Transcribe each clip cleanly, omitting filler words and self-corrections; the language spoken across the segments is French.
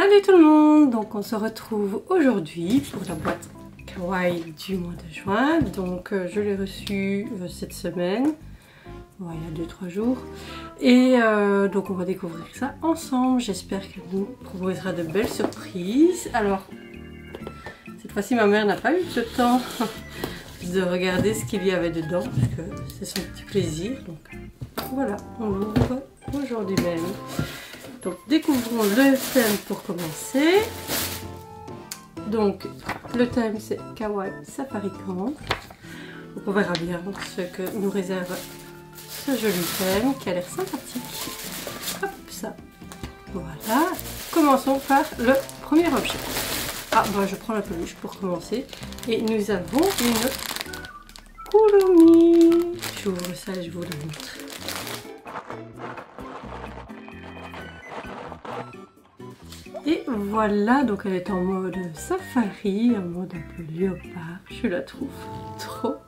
Salut tout le monde, donc on se retrouve aujourd'hui pour la boîte Kawaii du mois de juin. Donc je l'ai reçue cette semaine, ouais, il y a 2-3 jours. Et donc on va découvrir ça ensemble. J'espère qu'elle nous proposera de belles surprises. Alors, cette fois-ci ma mère n'a pas eu le temps de regarder ce qu'il y avait dedans, parce que c'est son petit plaisir. Donc voilà, on l'ouvre aujourd'hui même. Donc découvrons le thème pour commencer. Donc le thème c'est Kawaii Safari Camp. Donc on verra bien ce que nous réserve ce joli thème qui a l'air sympathique. Hop, ça. Voilà. Commençons par le premier objet. Ah bah je prends la peluche pour commencer. Et nous avons une Kuromi. J'ouvre ça et je vous le montre. Et voilà, donc elle est en mode safari, en mode un peu léopard. Je la trouve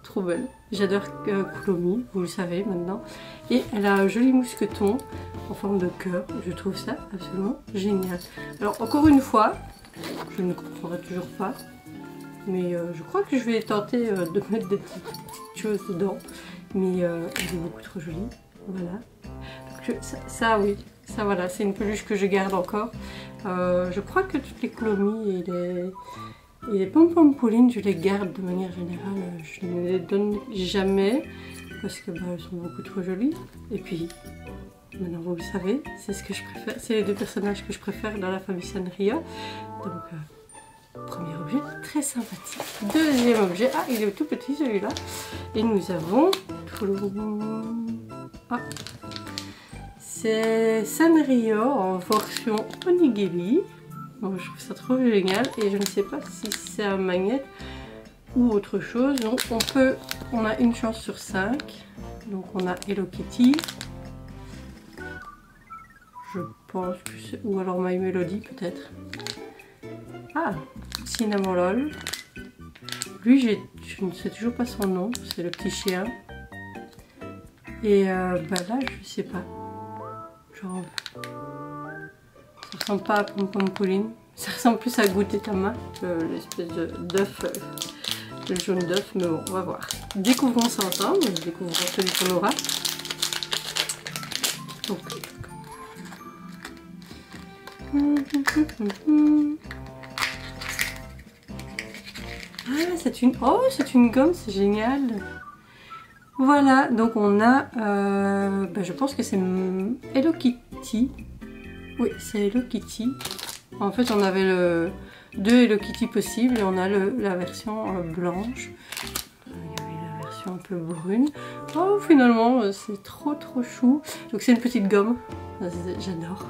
trop belle. J'adore Kuromi, vous le savez maintenant. Et elle a un joli mousqueton en forme de cœur. Je trouve ça absolument génial. Alors encore une fois, je ne comprendrai toujours pas. Mais je crois que je vais tenter de mettre des petites choses dedans. Mais elle est beaucoup trop jolie. Voilà. Donc, ça oui. Ça voilà, c'est une peluche que je garde encore. Je crois que toutes les Kuromi et les Pom-Pom-Pouline, je les garde de manière générale. Je ne les donne jamais parce que bah, elles sont beaucoup trop jolies. Et puis, maintenant vous le savez, c'est ce que je préfère. C'est les deux personnages que je préfère dans la famille Sanrio. Donc, premier objet, très sympathique. Deuxième objet, ah il est tout petit celui-là. Et nous avons... Ah, c'est Sanrio en version onigiri. Donc, je trouve ça trop génial et je ne sais pas si c'est un magnet ou autre chose. Donc on a une chance sur 5. Donc on a Hello Kitty. Je pense que c'est... ou alors My Melody peut-être. Ah, Cinnamon Lol. Lui je ne sais toujours pas son nom. C'est le petit chien. Et bah là je sais pas. Genre, ça ressemble pas à Pom-Pom-Pouline, ça ressemble plus à Gudetama, l'espèce d'œuf, le jaune d'œuf, mais bon, on va voir. Découvrons ça ensemble, découvrons celui qu'on aura. Donc, ah, c'est une gomme, c'est génial. Voilà, donc on a, je pense que c'est Hello Kitty. Oui, c'est Hello Kitty. En fait, on avait deux Hello Kitty possibles et on a la version blanche. Il y avait la version un peu brune. Oh, finalement, c'est trop chou. Donc c'est une petite gomme, j'adore.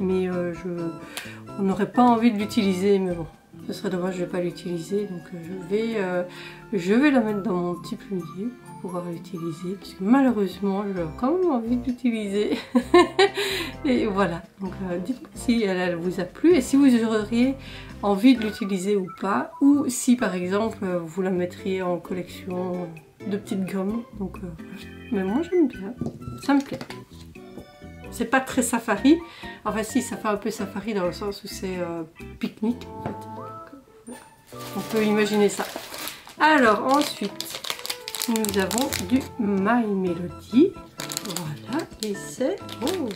Mais on n'aurait pas envie de l'utiliser, mais bon. Ce serait dommage de ne pas l'utiliser, donc je vais la mettre dans mon petit plumier pour pouvoir l'utiliser, parce que malheureusement j'ai quand même envie de l'utiliser. Et voilà, donc dites-moi si elle vous a plu et si vous auriez envie de l'utiliser ou pas, ou si par exemple vous la mettriez en collection de petites gommes. Donc, mais moi j'aime bien, ça me plaît. C'est pas très safari, enfin si, ça fait un peu safari dans le sens où c'est pique-nique en fait. On peut imaginer ça. Alors ensuite, nous avons du My Melody. Voilà, et c'est... Oh,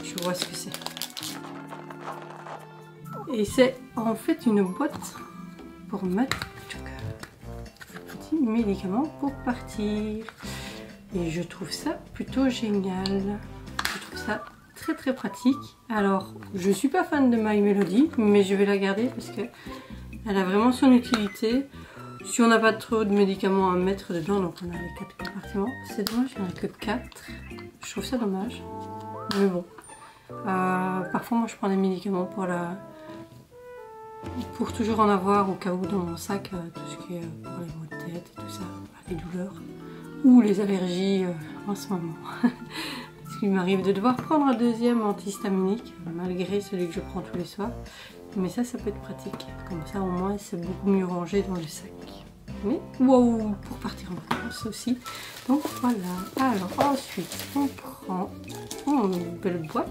je vois ce que c'est. Et c'est en fait une boîte pour mettre des petits médicaments pour partir. Et je trouve ça plutôt génial. Je trouve ça très pratique. Alors, je suis pas fan de My Melody, mais je vais la garder parce que elle a vraiment son utilité. Si on n'a pas trop de médicaments à mettre dedans, donc on a les 4 compartiments. C'est dommage, il n'y en a que 4. Je trouve ça dommage. Mais bon. Parfois, moi, je prends des médicaments pour toujours en avoir au cas où dans mon sac, tout ce qui est pour les maux de tête et tout ça, les douleurs. Ou les allergies en ce moment. Parce qu'il m'arrive de devoir prendre un deuxième antihistaminique, malgré celui que je prends tous les soirs. Mais ça peut être pratique. Comme ça, au moins, c'est beaucoup mieux rangé dans le sac. Mais, wow, pour partir en vacances aussi. Donc, voilà. Alors, ensuite, on prend une belle boîte.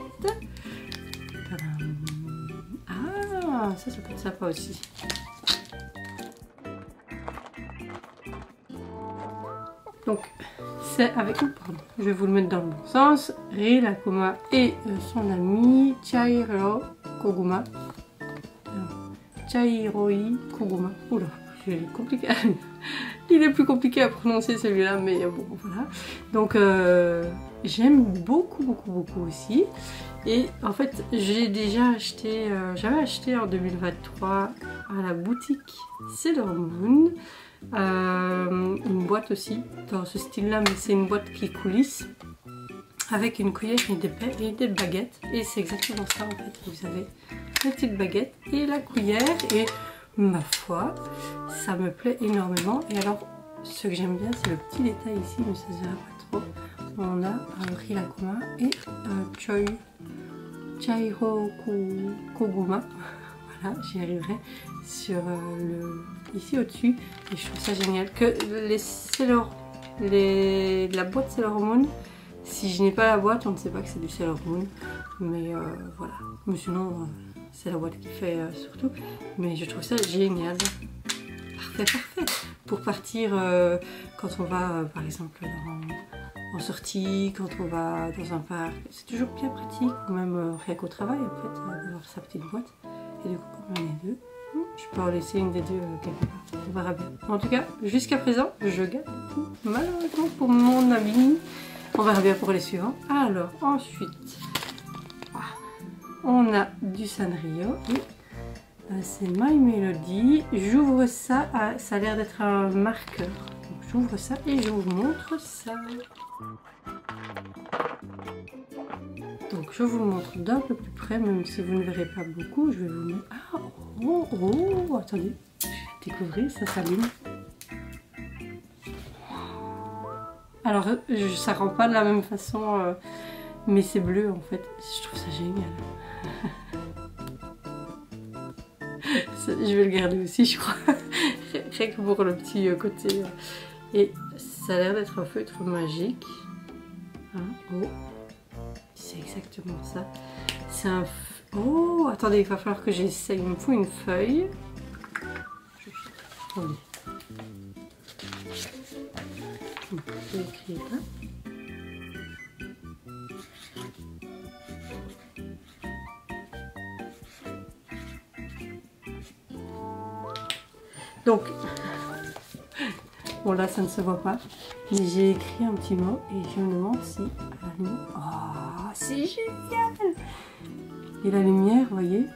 ça peut être sympa aussi. Donc c'est avec, pardon, je vais vous le mettre dans le bon sens, Rilakkuma et son ami Chairo Koguma. Chairoi Koguma. Oula, c'est compliqué. Il est plus compliqué à prononcer celui-là, mais bon, voilà. Donc j'aime beaucoup aussi. Et en fait, j'ai déjà acheté, j'avais acheté en 2023 à la boutique Sailor Moon une boîte aussi dans ce style-là, mais c'est une boîte qui coulisse avec une cuillère et des baguettes. Et c'est exactement ça en fait. Vous avez la petite baguette et la cuillère et ma foi, ça me plaît énormément. Et alors, ce que j'aime bien, c'est le petit détail ici, mais ça se verra pas trop. On a Rilakkuma et Chairo Koguma. Voilà, j'y arriverai sur ici au-dessus. Et je trouve ça génial que la boîte Sailor Moon, si je n'ai pas la boîte, on ne sait pas que c'est du Sailor Moon. Mais voilà. Mais sinon, c'est la boîte qui fait surtout. Mais je trouve ça génial. Parfait. Pour partir quand on va, par exemple, en sortie, quand on va dans un parc. C'est toujours bien pratique. Ou même rien qu'au travail, en fait, d'avoir sa petite boîte. Et du coup, comme on est deux, je peux en laisser une des deux quelque part. On verra bien. En tout cas, jusqu'à présent, je garde tout. Malheureusement pour mon ami. On verra bien pour les suivants. Alors, ensuite, on a du Sanrio. Et c'est My Melody. J'ouvre ça. Ça a l'air d'être un marqueur. J'ouvre ça et je vous montre ça. Donc je vous montre d'un peu plus près, même si vous ne verrez pas beaucoup. Je vais vous mettre... Ah, oh, attendez. Je vais découvrir, ça s'allume. Alors ça rend pas de la même façon, mais c'est bleu en fait. Je trouve ça génial. Je vais le garder aussi, je crois. Rien que pour le petit côté. Et ça a l'air d'être un feutre magique. Hein, oh. C'est exactement ça. C'est un... Oh, attendez, il va falloir que j'essaye. Il me faut une feuille. Attendez. Je vais écrire là. Donc, bon là ça ne se voit pas, mais j'ai écrit un petit mot et je me demande si... Oh, c'est génial! Et la lumière, vous voyez,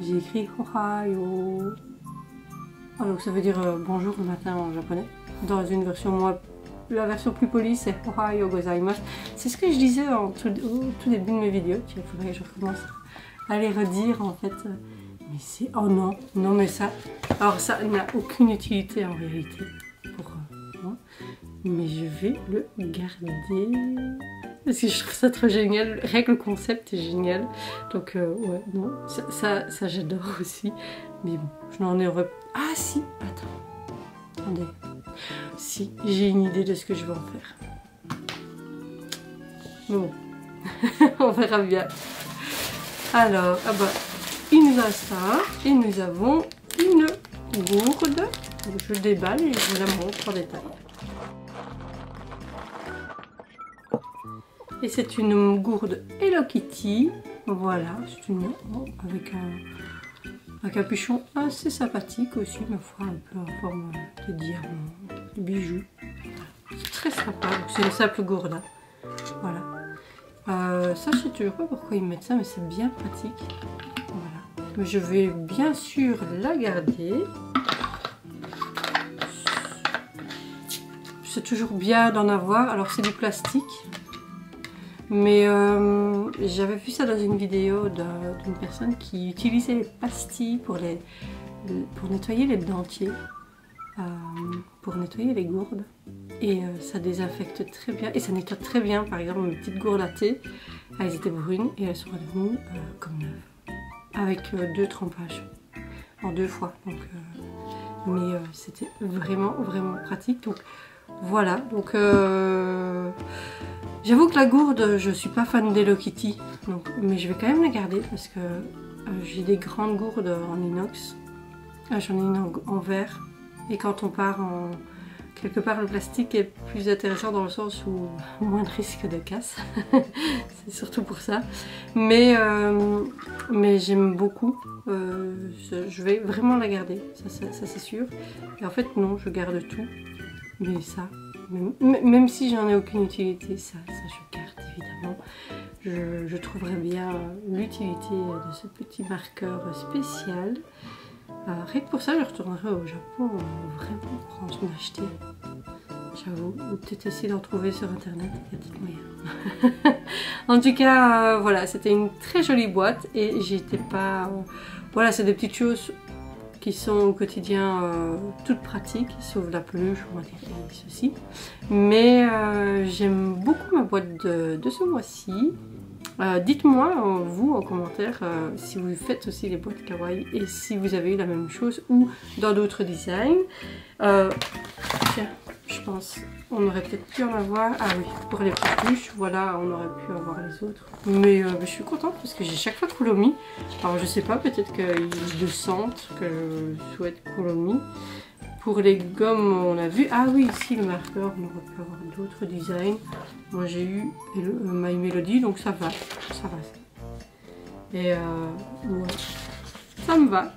j'ai écrit Ohayo. Ah, donc ça veut dire bonjour le matin en japonais. Dans une version la version plus polie c'est Ohayo gozaimasu. C'est ce que je disais au tout début de mes vidéos. Il faudrait que je recommence à les redire en fait. Mais c'est... Oh non, non mais ça... Alors ça n'a aucune utilité en réalité pour moi. Mais je vais le garder. Parce que je trouve ça trop génial. Rien que le concept est génial. Donc ouais, non, ça j'adore aussi. Mais bon, je n'en ai... Ah si, attends. Attendez. Si, j'ai une idée de ce que je vais en faire. Mais bon, on verra bien. Alors, ah bah... Il nous a ça et nous avons une gourde. Je déballe et je vous la montre en détail. Et c'est une gourde Hello Kitty. Voilà, c'est une avec un capuchon assez sympathique aussi, ma foi, un peu en forme de diamant, de bijoux. C'est très sympa. C'est une simple gourde. Hein. Voilà. Ça, je sais toujours pas pourquoi ils mettent ça, mais c'est bien pratique. Voilà. Mais je vais bien sûr la garder. C'est toujours bien d'en avoir. Alors c'est du plastique. Mais j'avais vu ça dans une vidéo d'une personne qui utilisait les pastilles pour nettoyer les dentiers. Pour nettoyer les gourdes. Et ça désinfecte très bien. Et ça nettoie très bien. Par exemple, mes petites gourdes à thé, elles étaient brunes et elles sont redevenues comme neuves. Avec 2 trempages. En 2 fois. Donc, mais c'était vraiment pratique. Donc voilà. Donc j'avoue que la gourde, je suis pas fan d'Hello Kitty. Donc, mais je vais quand même la garder parce que j'ai des grandes gourdes en inox. J'en ai une en verre. Et quand on part en... Quelque part, le plastique est plus intéressant dans le sens où moins de risque de casse. C'est surtout pour ça. Mais j'aime beaucoup. Je vais vraiment la garder, ça c'est sûr. Et en fait, non, je garde tout. Mais ça, même si j'en ai aucune utilité, ça je garde évidemment. Je trouverais bien l'utilité de ce petit marqueur spécial. Rien que pour ça, je retournerai au Japon vraiment pour en acheter. J'avoue, ou peut-être essayer d'en trouver sur internet, il y a peut-être moyen. En tout cas, voilà, c'était une très jolie boîte et j'étais pas... voilà, c'est des petites choses qui sont au quotidien toutes pratiques, sauf la peluche, on va dire, et ceci. Mais j'aime beaucoup ma boîte de ce mois-ci. Dites-moi, vous, en commentaire, si vous faites aussi les boîtes kawaii et si vous avez eu la même chose ou dans d'autres designs. Tiens, je pense, on aurait peut-être pu en avoir. Ah oui, pour les peluches, voilà, on aurait pu avoir les autres. Mais je suis contente parce que j'ai chaque fois Kuromi. Alors je sais pas, peut-être qu'ils le sentent que je souhaite Kuromi. Pour les gommes, on a vu. Ah oui, ici le marqueur, on aurait pu avoir d'autres designs. Moi j'ai eu My Melody, donc ça va. Ça va. Et ouais, ça me va.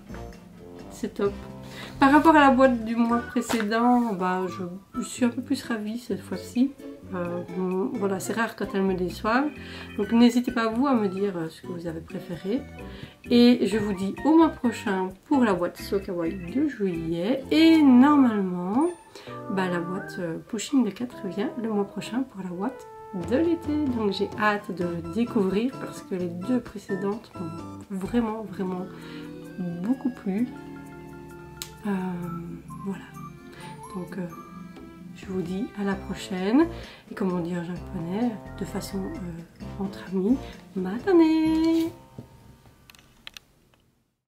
C'est top. Par rapport à la boîte du mois précédent, bah, je suis un peu plus ravie cette fois-ci. Voilà, c'est rare quand elles me déçoivent. Donc n'hésitez pas vous à me dire ce que vous avez préféré. Et je vous dis au mois prochain pour la boîte So Kawaii de juillet. Et normalement, bah, la boîte Pushing de 4 vient le mois prochain pour la boîte de l'été. Donc j'ai hâte de le découvrir parce que les deux précédentes m'ont vraiment beaucoup plu. Voilà. Donc je vous dis à la prochaine. Et comme on dit en japonais, de façon entre amis, matane!